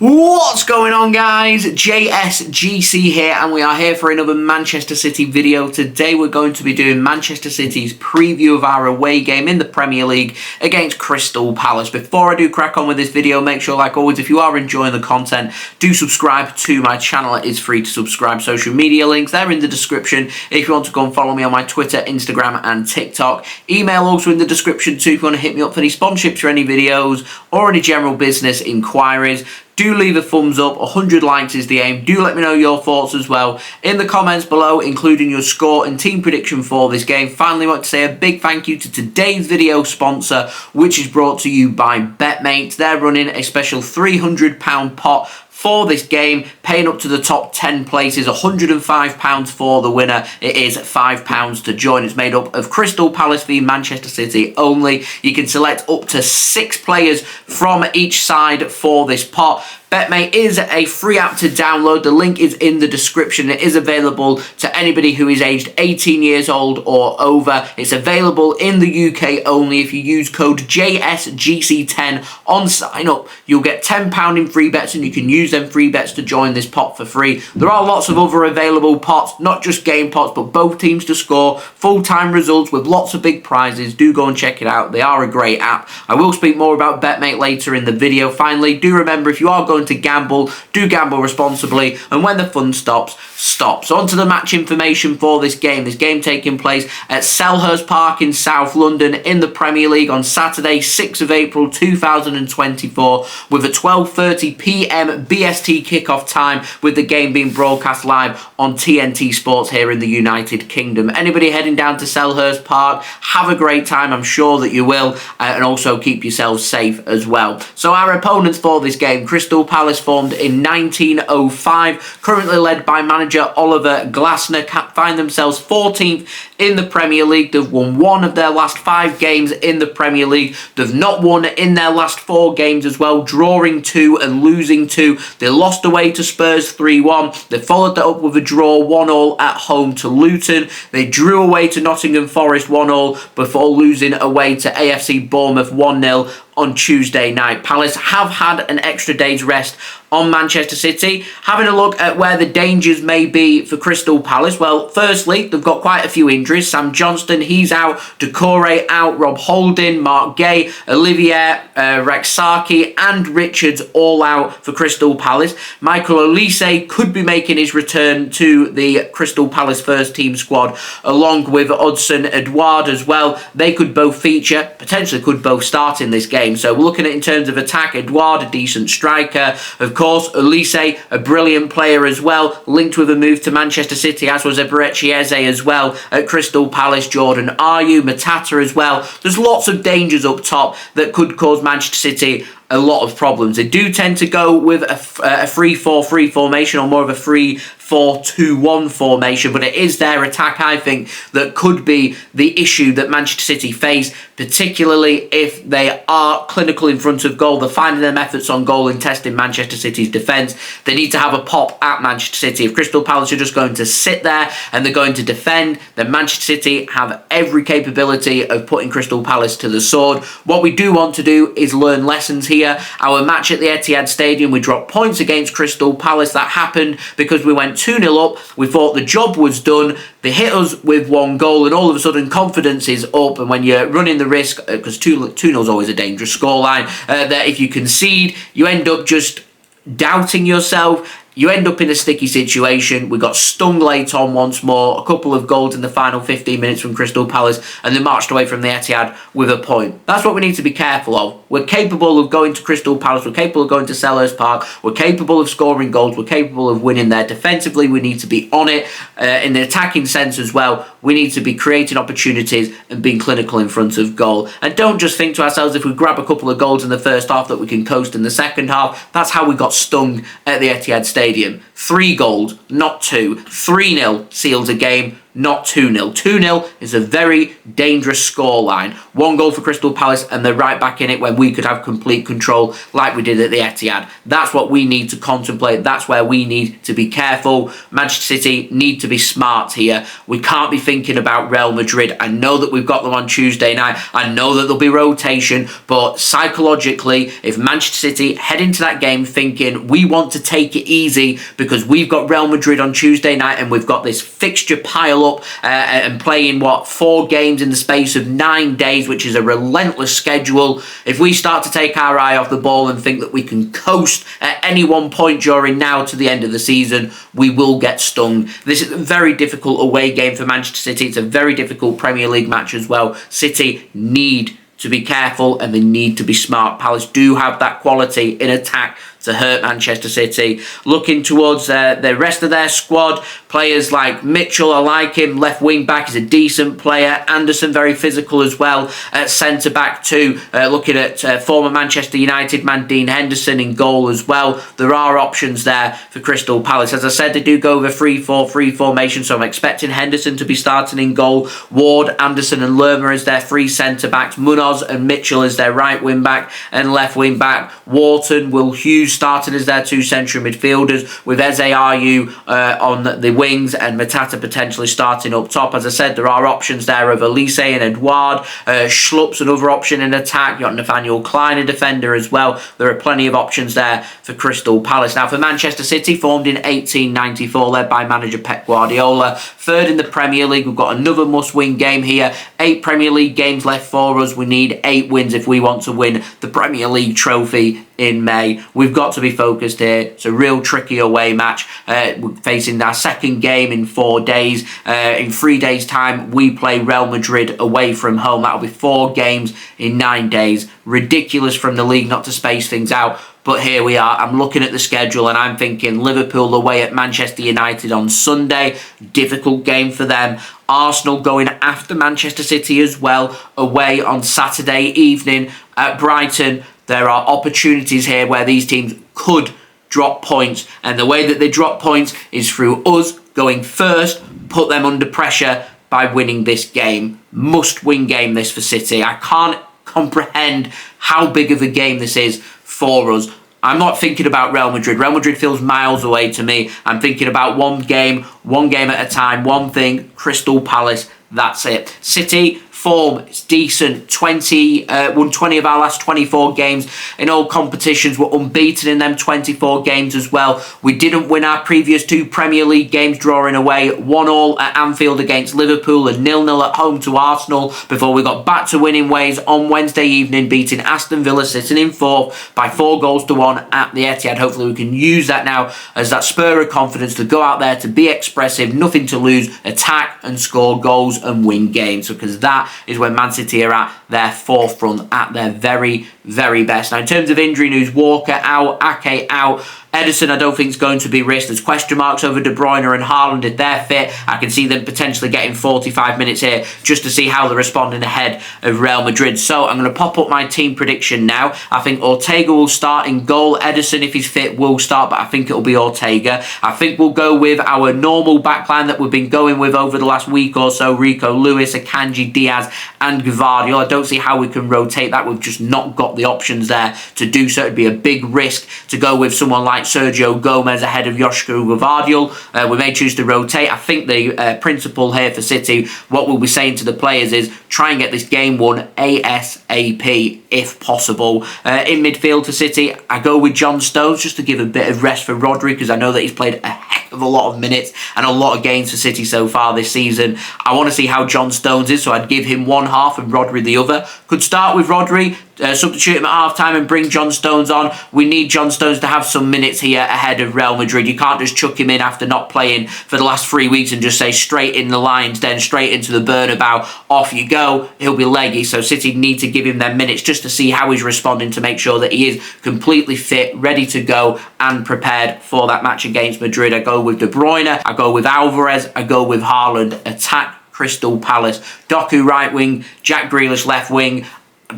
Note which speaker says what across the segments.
Speaker 1: What's going on, guys? JSGC here, and we are here for another Manchester City video. Today we're going to be doing Manchester City's preview of our away game in the Premier League against Crystal Palace. Before I do crack on with this video, make sure, like always, if you are enjoying the content, do subscribe to my channel. It is free to subscribe. Social media links, they're in the description if you want to go and follow me on my Twitter, Instagram and TikTok. Email also in the description too if you want to hit me up for any sponsorships for any videos or any general business inquiries. Do leave a thumbs up, 100 likes is the aim. Do let me know your thoughts as well in the comments below, including your score and team prediction for this game. Finally, I want to say a big thank you to today's video sponsor, which is brought to you by BetMate. They're running a special £300 pot for this game, paying up to the top 10 places, £105 for the winner. It is £5 to join. It's made up of Crystal Palace v Manchester City only. You can select up to 6 players from each side for this pot. BetMate is a free app to download. The link is in the description. It is available to anybody who is aged 18 years old or over. It's available in the UK only. If you use code JSGC10 on sign up, you'll get £10 in free bets, and you can use them free bets to join this pot for free. There are lots of other available pots, not just game pots, but both teams to score, full-time results with lots of big prizes. Do go and check it out. They are a great app. I will speak more about BetMate later in the video. Finally, do remember, if you are going to gamble, do gamble responsibly, and when the fun stops, stop. So on to the match information for this game. This game taking place at Selhurst Park in South London in the Premier League on Saturday, 6th of April 2024, with a 12:30 PM BST kickoff time, with the game being broadcast live on TNT Sports here in the United Kingdom. Anybody heading down to Selhurst Park, have a great time. I'm sure that you will, and also keep yourselves safe as well. So our opponents for this game, Crystal Palace, formed in 1905, currently led by manager Oliver Glasner, find themselves 14th in the Premier League. They've won 1 of their last 5 games in the Premier League. They've not won in their last 4 games as well, drawing 2 and losing 2. They lost away to Spurs 3-1. They followed that up with a draw 1-1 at home to Luton. They drew away to Nottingham Forest 1-1 before losing away to AFC Bournemouth 1-0 on Tuesday night. Palace have had an extra day's rest on Manchester City. Having a look at where the dangers may be for Crystal Palace. Well, firstly, they've got quite a few injuries. Sam Johnstone, he's out. Doucouré out. Rob Holding, Marc Guehi, Olivier Rexaki and Richards all out for Crystal Palace. Michael Olise could be making his return to the Crystal Palace first team squad, along with Odsonne Edouard as well. They could both feature, potentially could both start in this game. So we're looking at, in terms of attack, Edouard, a decent striker. Of course, Olise, a brilliant player as well, linked with a move to Manchester City, as was Eberechi Eze as well at Crystal Palace. Jordan Ayew, Matata as well. There's lots of dangers up top that could cause Manchester City a lot of problems. They do tend to go with a 3-4-3 formation, or more of a 3-4-2-1 formation, but it is their attack, I think, that could be the issue that Manchester City face, particularly if they are clinical in front of goal. They're finding their efforts on goal and testing Manchester City's defence. They need to have a pop at Manchester City. If Crystal Palace are just going to sit there and they're going to defend, then Manchester City have every capability of putting Crystal Palace to the sword. What we do want to do is learn lessons here. Our match at the Etihad Stadium, we dropped points against Crystal Palace. That happened because we went 2-0 up. We thought the job was done. They hit us with 1 goal, and all of a sudden confidence is up. And when you're running the risk, because 2-0 is always a dangerous scoreline, that if you concede, you end up just doubting yourself. You end up in a sticky situation. We got stung late on once more. A couple of goals in the final 15 minutes from Crystal Palace, and they marched away from the Etihad with a point. That's what we need to be careful of. We're capable of going to Crystal Palace. We're capable of going to Selhurst Park. We're capable of scoring goals. We're capable of winning there. Defensively, we need to be on it. In the attacking sense as well, we need to be creating opportunities and being clinical in front of goal. And don't just think to ourselves, if we grab a couple of goals in the first half, that we can coast in the second half. That's how we got stung at the Etihad Stadium. 3 goals, not 2. 3-0 seals a game. not 2-0. 2-0 is a very dangerous scoreline. 1 goal for Crystal Palace and they're right back in it when we could have complete control like we did at the Etihad. That's what we need to contemplate. That's where we need to be careful. Manchester City need to be smart here. We can't be thinking about Real Madrid. I know that we've got them on Tuesday night. I know that there'll be rotation, but psychologically, if Manchester City head into that game thinking we want to take it easy because we've got Real Madrid on Tuesday night and we've got this fixture pile up and playing 4 games in the space of 9 days, which is a relentless schedule. If we start to take our eye off the ball and think that we can coast at any one point during now to the end of the season, we will get stung. This is a very difficult away game for Manchester City. It's a very difficult Premier League match as well. City need to be careful and they need to be smart. Palace do have that quality in attack to hurt Manchester City. Looking towards the rest of their squad, players like Mitchell, I like him. Left wing back is a decent player. Andersen, very physical as well. At centre back too, looking at former Manchester United man Dean Henderson in goal as well. There are options there for Crystal Palace. As I said, they do go with a 3-4-3 formation, so I'm expecting Henderson to be starting in goal. Ward, Andersen and Lerma as their 3 centre backs. Munoz and Mitchell as their right wing back and left wing back. Wharton, Will Hughes starting as their 2 central midfielders, with Eze, Ayew on the wings and Matata potentially starting up top. As I said, there are options there of Olise and Edouard. Schlupp's another option in attack. You've got Nathaniel Clyne, a defender as well. There are plenty of options there for Crystal Palace. Now for Manchester City, formed in 1894, led by manager Pep Guardiola. 3rd in the Premier League. We've got another must-win game here. 8 Premier League games left for us. We need 8 wins if we want to win the Premier League trophy in May. We've got to be focused here. It's a real tricky away match. We're facing our 2nd game in 4 days. In 3 days' time, we play Real Madrid away from home. That'll be 4 games in 9 days. Ridiculous from the league not to space things out. But here we are. I'm looking at the schedule and I'm thinking Liverpool away at Manchester United on Sunday. Difficult game for them. Arsenal going after Manchester City as well, away on Saturday evening at Brighton. There are opportunities here where these teams could drop points. And the way that they drop points is through us going first, put them under pressure by winning this game. Must-win game this for City. I can't comprehend how big of a game this is for us. I'm not thinking about Real Madrid. Real Madrid feels miles away to me. I'm thinking about one game at a time, one thing, Crystal Palace, that's it. City, form, it's decent. won 20 of our last 24 games in all competitions. We're unbeaten in them 24 games as well. We didn't win our previous 2 Premier League games, drawing away 1-1 at Anfield against Liverpool and 0-0 at home to Arsenal before we got back to winning ways on Wednesday evening, beating Aston Villa, sitting in 4th by 4-1 at the Etihad. Hopefully we can use that now as that spur of confidence to go out there, to be expressive, nothing to lose, attack and score goals and win games, because that is when Man City are at their forefront, at their very, very best. Now, in terms of injury news, Walker out, Ake out. Ederson, I don't think is going to be risked. There's question marks over De Bruyne and Haaland if they're fit. I can see them potentially getting 45 minutes here just to see how they're responding ahead of Real Madrid. So I'm going to pop up my team prediction now. I think Ortega will start in goal. Ederson, if he's fit, will start, but I think it'll be Ortega. I think we'll go with our normal backline that we've been going with over the last week or so. Rico Lewis, Akanji, Dias and Gvardiol. I don't see how we can rotate that. We've just not got the options there to do so. It'd be a big risk to go with someone like Sergio Gomez ahead of Josko Gvardiol. We may choose to rotate. I think the principle here for City, what we'll be saying to the players is try and get this game won ASAP if possible. In midfield for City, I go with Johnstone just to give a bit of rest for Rodri, because I know that he's played a heck of a lot of minutes and a lot of games for City so far this season. I want to see how Johnstone's is, so I'd give him one half and Rodri the other. Could start with Rodri, substitute him at half-time and bring John Stones on. We need John Stones to have some minutes here ahead of Real Madrid. You can't just chuck him in after not playing for the last 3 weeks and just say straight in the lines, then straight into the Bernabeu, off you go. He'll be leggy, so City need to give him their minutes just to see how he's responding, to make sure that he is completely fit, ready to go and prepared for that match against Madrid. I go with De Bruyne, I go with Alvarez, I go with Haaland. Attack Crystal Palace. Doku right wing, Jack Grealish left wing.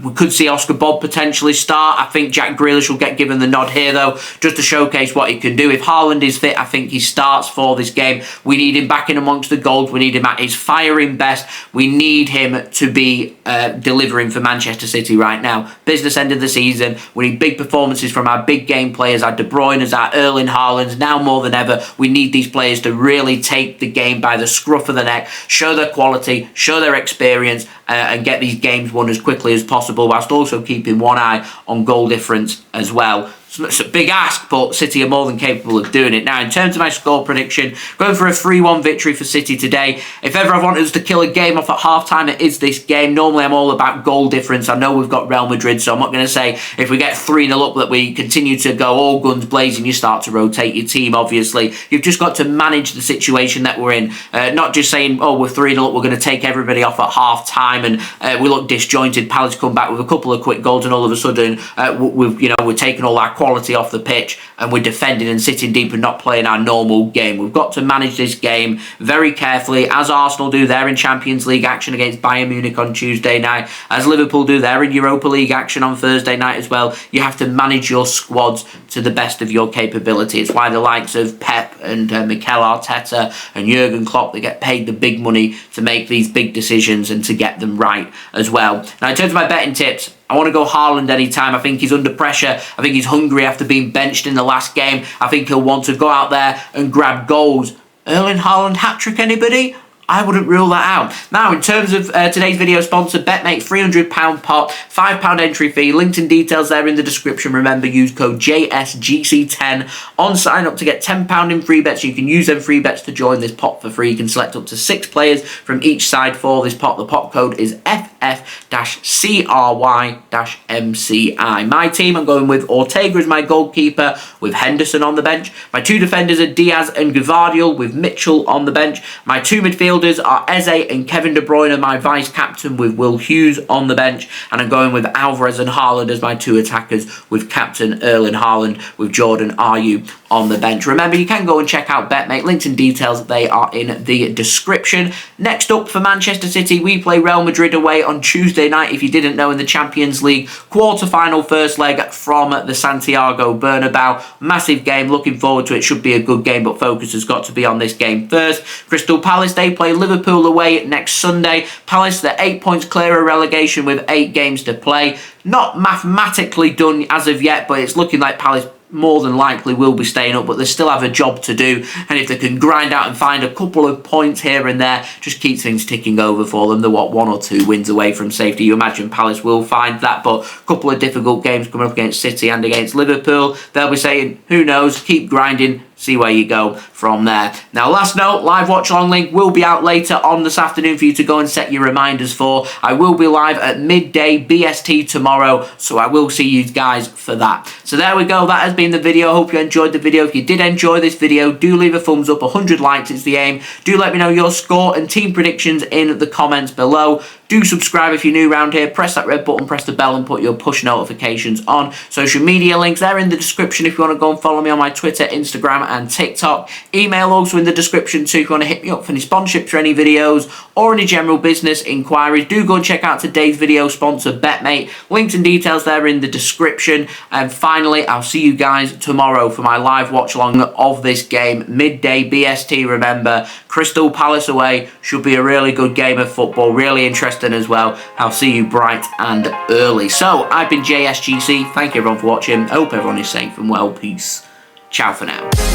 Speaker 1: We could see Oscar Bobb potentially start. I think Jack Grealish will get given the nod here, though, just to showcase what he can do. If Haaland is fit, I think he starts for this game. We need him back in amongst the goals. We need him at his firing best. We need him to be delivering for Manchester City right now. Business end of the season. We need big performances from our big game players, our De Bruyne's, our Erling Haaland. Now more than ever, we need these players to really take the game by the scruff of the neck, show their quality, show their experience, and get these games won as quickly as possible, whilst also keeping one eye on goal difference as well. It's a big ask, but City are more than capable of doing it. Now, in terms of my score prediction, going for a 3-1 victory for City today. If ever I wanted us to kill a game off at half-time, it is this game. Normally, I'm all about goal difference. I know we've got Real Madrid, so I'm not going to say if we get 3-0 up that we continue to go all guns blazing. You start to rotate your team, obviously. You've just got to manage the situation that we're in. Not just saying, oh, we're 3-0 up, we're going to take everybody off at half-time, and we look disjointed. Palace come back with a couple of quick goals, and all of a sudden, we're taking all our quality off the pitch, and we're defending and sitting deep and not playing our normal game. We've got to manage this game very carefully, as Arsenal do. They're in Champions League action against Bayern Munich on Tuesday night, as Liverpool do. They're in Europa League action on Thursday night as well. You have to manage your squads to the best of your capability. It's why the likes of Pep and Mikel Arteta and Jurgen Klopp, they get paid the big money to make these big decisions and to get them right as well. Now, in terms of my betting tips, I want to go Haaland anytime. I think he's under pressure. I think he's hungry after being benched in the last game. I think he'll want to go out there and grab goals. Erling Haaland hat-trick, anybody? I wouldn't rule that out. Now, in terms of today's video sponsor, BetMate, £300 pot, £5 entry fee. Links and details there in the description. Remember, use code JSGC10 on sign up to get £10 in free bets. You can use them free bets to join this pot for free. You can select up to 6 players from each side for this pot. The pot code is FF-CRY-MCI. My team, I'm going with Ortega as my goalkeeper, with Henderson on the bench. My 2 defenders are Dias and Gvardiol, with Mitchell on the bench. My 2 midfielders are Eze and Kevin De Bruyne, my vice-captain, with Will Hughes on the bench. And I'm going with Alvarez and Haaland as my 2 attackers, with captain Erling Haaland, with Jordan Ayew on the bench. Remember, you can go and check out BetMate. Links and details, they are in the description. Next up for Manchester City, we play Real Madrid away on Tuesday night, if you didn't know, in the Champions League quarter-final first leg from the Santiago Bernabeu. Massive game, looking forward to it. Should be a good game, but focus has got to be on this game first. Crystal Palace, they play Liverpool away next Sunday. Palace, they're 8 points clear of relegation with 8 games to play. Not mathematically done as of yet, but it's looking like Palace more than likely will be staying up, but they still have a job to do, and if they can grind out and find a couple of points here and there, just keep things ticking over for them. They're 1 or 2 wins away from safety. You imagine Palace will find that, but a couple of difficult games coming up against City and against Liverpool. They'll be saying, who knows, keep grinding, see where you go from there. Now, last note, live watch along link will be out later on this afternoon for you to go and set your reminders for. I will be live at midday BST tomorrow, so I will see you guys for that. So there we go, that has been the video. I hope you enjoyed the video. If you did enjoy this video, do leave a thumbs up. 100 likes is the aim. Do let me know your score and team predictions in the comments below. Do subscribe if you're new around here. Press that red button, press the bell, and put your push notifications on. Social media links, they're in the description if you want to go and follow me on my Twitter, Instagram, and TikTok. Email also in the description too if you want to hit me up for any sponsorships for any videos or any general business inquiries. Do go and check out today's video sponsor, BetMate. Links and details there in the description. And finally, I'll see you guys tomorrow for my live watch along of this game. Midday BST, remember. Crystal Palace away. Should be a really good game of football. Really interesting as well. I'll see you bright and early. So, I've been JSGC. Thank you everyone for watching. I hope everyone is safe and well. Peace. Ciao for now.